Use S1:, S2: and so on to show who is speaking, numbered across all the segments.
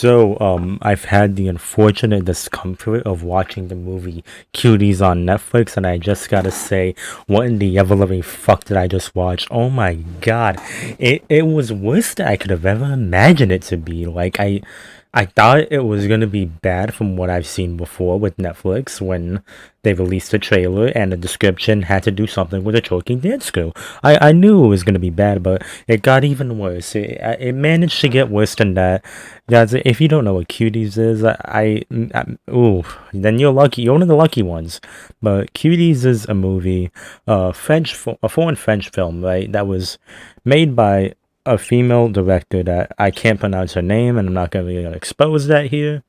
S1: I've had the unfortunate discomfort of watching the movie Cuties on Netflix, and I just gotta say, what in the ever loving fuck did I just watch? Oh my god, it was worse than I could have ever imagined it to be. I thought it was gonna be bad from what I've seen before with Netflix when they released the trailer and the description had to do something with a choking dance crew. I knew it was gonna be bad, but it got even worse. It managed to get worse than that. Guys, if you don't know what Cuties is, ooh, then you're lucky. You're one of the lucky ones. But Cuties is a movie, a foreign French film, right? That was made by a female director that I can't pronounce her name, and I'm not gonna expose that here.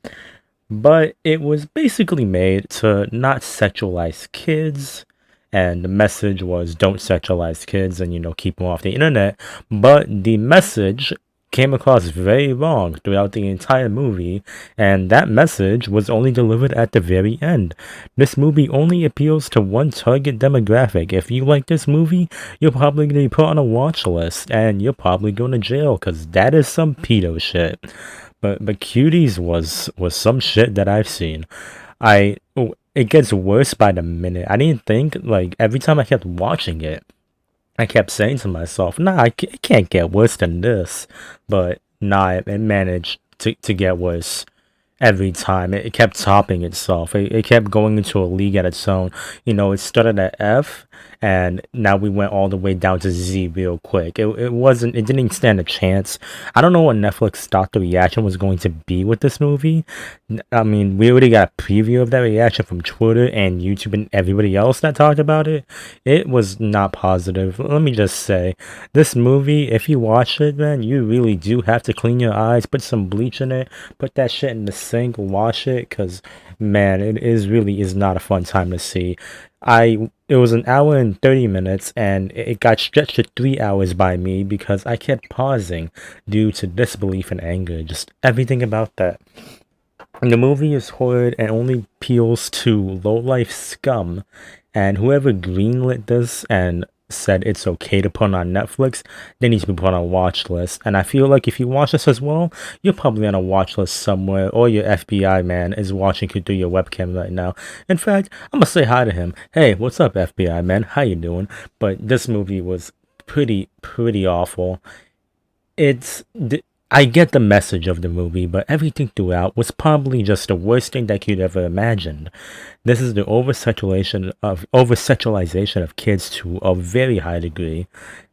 S1: But it was basically made to not sexualize kids, and the message was don't sexualize kids and keep them off the internet. But the message came across very wrong throughout the entire movie, and that message was only delivered at the very end. This movie only appeals to one target demographic. If you like this movie, you're probably gonna be put on a watch list, and you're probably going to jail, because that is some pedo shit. But Cuties was some shit that I've seen. It gets worse by the minute. I didn't think, like, every time I kept watching it, I kept saying to myself, nah, it can't get worse than this. But nah, it managed to get worse every time. It kept topping itself. It kept going into a league at its own. It started at F, and now we went all the way down to Z real quick. It didn't stand a chance. I don't know what Netflix thought the reaction was going to be with this movie. I mean, we already got a preview of that reaction from Twitter and YouTube and everybody else that talked about it. It was not positive. Let me just say, this movie, if you watch it, man, you really do have to clean your eyes, put some bleach in it, put that shit in the sink, wash it, because man, it is not a fun time to see. It was an hour and 30 minutes, and it got stretched to 3 hours by me because I kept pausing due to disbelief and anger, just everything about that. The movie is horrid and only appeals to low-life scum, and whoever greenlit this and said it's okay to put on Netflix, they need to be put on a watch list. And I feel like if you watch this as well, you're probably on a watch list somewhere, or your FBI man is watching you through your webcam right now. In fact, I'm gonna say hi to him. Hey, what's up, FBI man? How you doing? But this movie was pretty awful. I get the message of the movie, but everything throughout was probably just the worst thing that you'd ever imagined. This is the over sexualization of kids to a very high degree,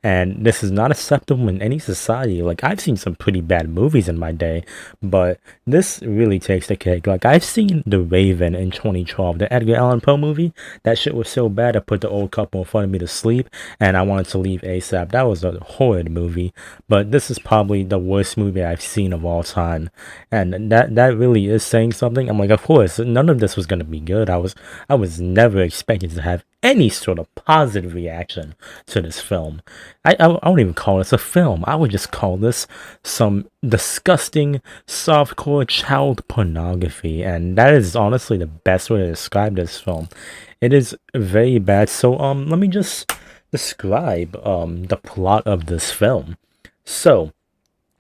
S1: and this is not acceptable in any society. Like, I've seen some pretty bad movies in my day, but this really takes the cake. Like, I've seen The Raven in 2012, the Edgar Allan Poe movie. That shit was so bad I put the old couple in front of me to sleep, and I wanted to leave ASAP. That was a horrid movie, but this is probably the worst movie I've seen of all time, and that really is saying something. I'm like, of course, none of this was gonna be good. I was never expecting to have any sort of positive reaction to this film. I won't even call this a film. I would just call this some disgusting softcore child pornography, and that is honestly the best way to describe this film. It is very bad. So let me just describe the plot of this film. So,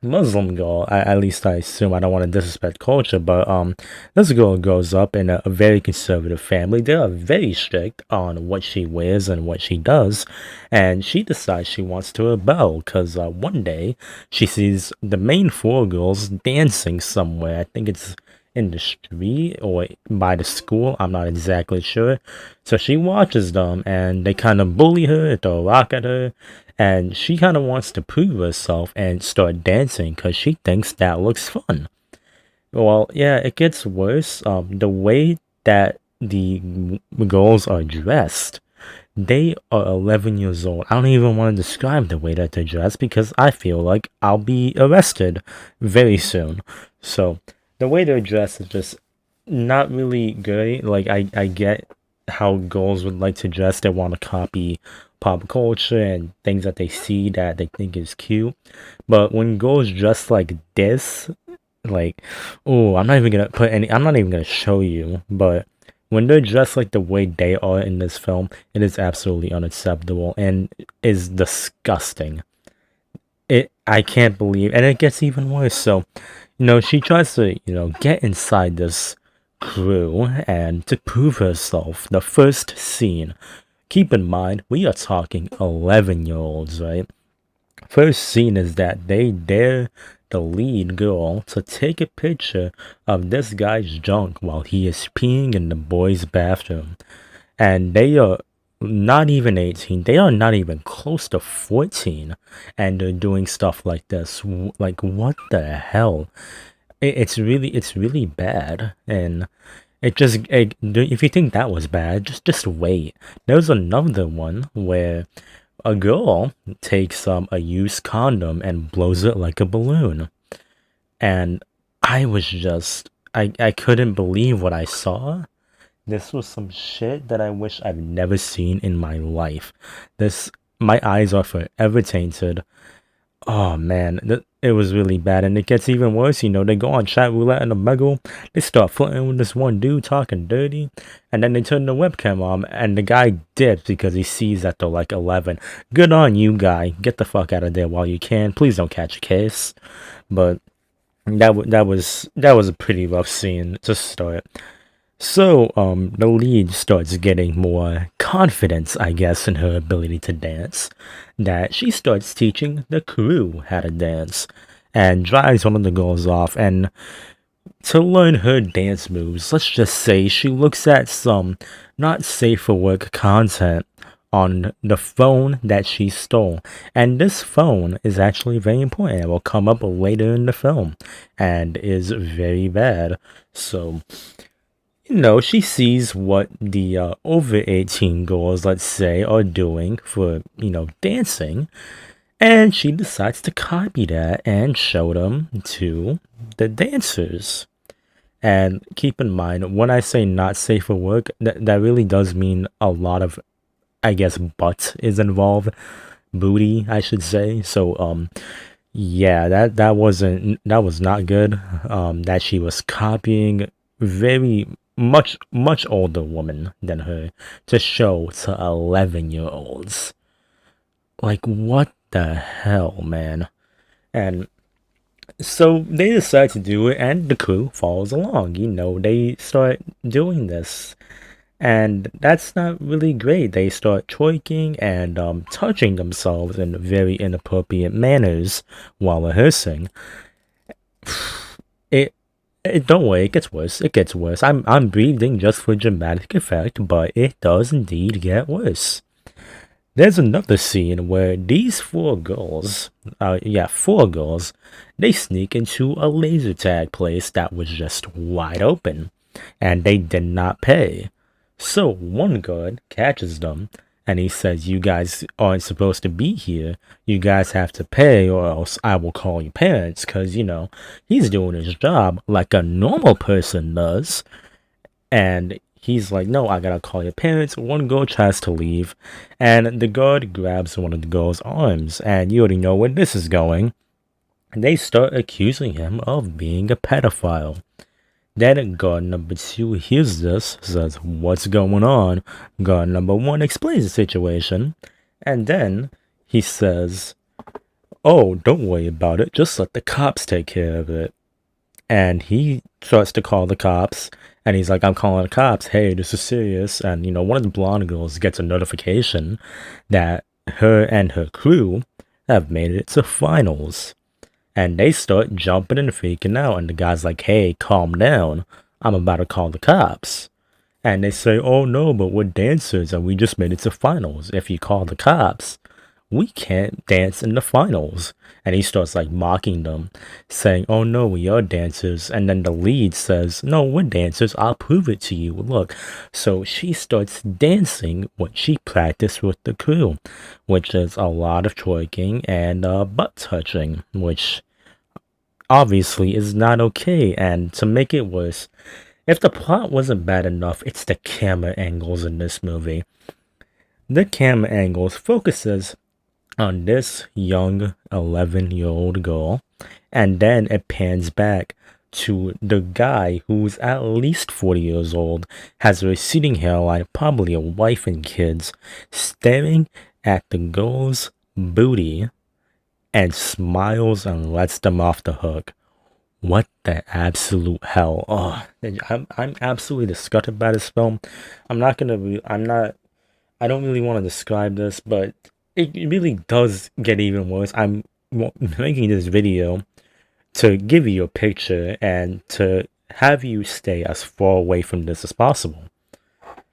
S1: Muslim girl, at least I assume. I don't want to disrespect culture, but this girl grows up in a very conservative family. They are very strict on what she wears and what she does, and she decides she wants to rebel because one day she sees the main four girls dancing somewhere. I think it's in the street or by the school. I'm not exactly sure. So she watches them, and they kind of bully her, throw a rock at her, and she kind of wants to prove herself and start dancing because she thinks that looks fun. Well, yeah, it gets worse. The way that girls are dressed, they are 11 years old. I don't even want to describe the way that they're dressed because I feel like I'll be arrested very soon. So the way they're dressed is just not really good. Like, I get how girls would like to dress. They want to copy pop culture and things that they see that they think is cute. But when girls dress like this, like, oh, I'm not even gonna show you, but when they're dressed like the way they are in this film, it is absolutely unacceptable and is disgusting. I can't believe, and it gets even worse. So, she tries to, get inside this crew and to prove herself. The first scene, keep in mind, we are talking 11-year-olds, right? First scene is that they dare the lead girl to take a picture of this guy's junk while he is peeing in the boys' bathroom. And they are not even 18. They are not even close to 14. And they're doing stuff like this. Like, what the hell? It's really bad. And if you think that was bad, just wait. There's another one where a girl takes a used condom and blows it like a balloon. And I couldn't believe what I saw. This was some shit that I wish I've never seen in my life. My eyes are forever tainted. Oh man, it was really bad, and it gets even worse. They go on chat roulette and Omegle. They start flirting with this one dude talking dirty, and then they turn the webcam on, and the guy dips because he sees that they're like 11. Good on you, guy. Get the fuck out of there while you can. Please don't catch a case. But that was a pretty rough scene to start. So, the lead starts getting more confidence, I guess, in her ability to dance, that she starts teaching the crew how to dance, and drives one of the girls off, and to learn her dance moves, let's just say she looks at some not safe for work content on the phone that she stole. And this phone is actually very important. It will come up later in the film and is very bad. So, she sees what the over 18 girls, let's say, are doing for, dancing, and she decides to copy that and show them to the dancers. And keep in mind, when I say not safe for work, that really does mean a lot of, I guess, butt is involved. Booty, I should say. So, yeah, that was not good. That she was copying very much older woman than her to show to 11-year-olds. Like, what the hell, man? And so they decide to do it, and the crew follows along. They start doing this, and that's not really great. They start twerking and touching themselves in very inappropriate manners while rehearsing. It don't worry, it gets worse. It gets worse. I'm breathing just for dramatic effect, but it does indeed get worse. There's another scene where these four girls, they sneak into a laser tag place that was just wide open, and they did not pay. So one guard catches them, and he says, "You guys aren't supposed to be here. You guys have to pay, or else I will call your parents," because, he's doing his job like a normal person does. And he's like, "No, I gotta call your parents." One girl tries to leave, and the guard grabs one of the girl's arms, and you already know where this is going. They start accusing him of being a pedophile. Then guard number 2 hears this, says, "What's going on?" Guard number 1 explains the situation, and then he says, "Oh, don't worry about it, just let the cops take care of it." And he starts to call the cops, and he's like, "I'm calling the cops, hey, this is serious." And, one of the blonde girls gets a notification that her and her crew have made it to finals. And they start jumping and freaking out, and the guy's like, "Hey, calm down, I'm about to call the cops." And they say, "Oh no, but we're dancers and we just made it to finals. If you call the cops, we can't dance in the finals." And he starts like mocking them, saying, "Oh no, we are dancers." And then the lead says, "No, we're dancers, I'll prove it to you, look." So she starts dancing what she practiced with the crew, which is a lot of twerking and butt touching, which obviously is not okay. And to make it worse, if the plot wasn't bad enough, it's the camera angles in this movie. The camera angles focuses on this young 11-year-old girl, and then it pans back to the guy who's at least 40 years old, has a receding hairline, probably a wife and kids, staring at the girl's booty and smiles and lets them off the hook. What the absolute hell? Oh, I'm absolutely disgusted by this film. I'm not gonna be, I'm not I don't really want to describe this, but it really does get even worse. I'm making this video to give you a picture and to have you stay as far away from this as possible.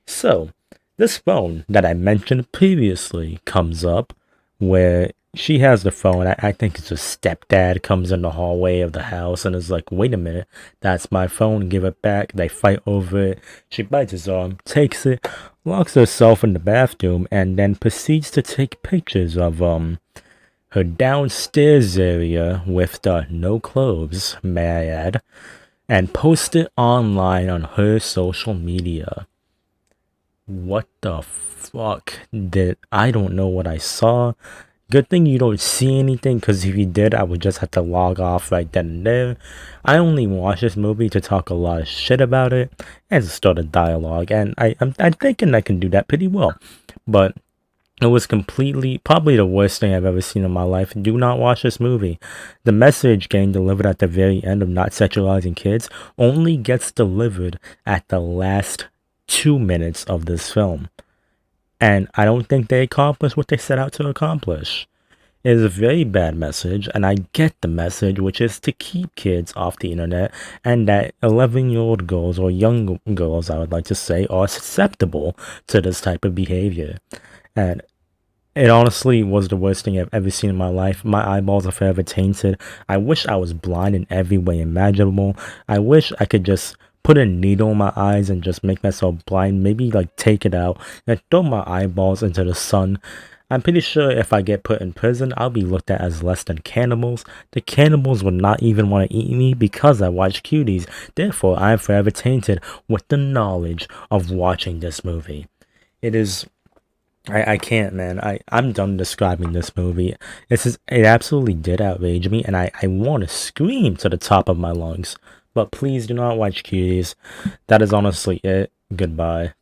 S1: So, this phone that I mentioned previously comes up where she has the phone. I think it's her stepdad comes in the hallway of the house and is like, wait a minute, that's my phone, give it back. They fight over it. She bites his arm, takes it, locks herself in the bathroom, and then proceeds to take pictures of her downstairs area with no clothes, may I add, and post it online on her social media. What the fuck did I don't know what I saw. Good thing you don't see anything, because if you did, I would just have to log off right then and there. I only watched this movie to talk a lot of shit about it and to start a dialogue, and I'm thinking I can do that pretty well. But it was probably the worst thing I've ever seen in my life. Do not watch this movie. The message getting delivered at the very end of not sexualizing kids only gets delivered at the last 2 minutes of this film. And I don't think they accomplished what they set out to accomplish. It is a very bad message, and I get the message, which is to keep kids off the internet, and that 11-year-old girls, or young girls, I would like to say, are susceptible to this type of behavior. And it honestly was the worst thing I've ever seen in my life. My eyeballs are forever tainted. I wish I was blind in every way imaginable. I wish I could just put a needle in my eyes and just make myself blind. Maybe like take it out and throw my eyeballs into the sun. I'm pretty sure if I get put in prison, I'll be looked at as less than cannibals. The cannibals would not even want to eat me because I watch Cuties. Therefore, I am forever tainted with the knowledge of watching this movie. It is... I can't, man. I'm done describing this movie. It absolutely did outrage me, and I want to scream to the top of my lungs. But please do not watch Cuties. That is honestly it. Goodbye.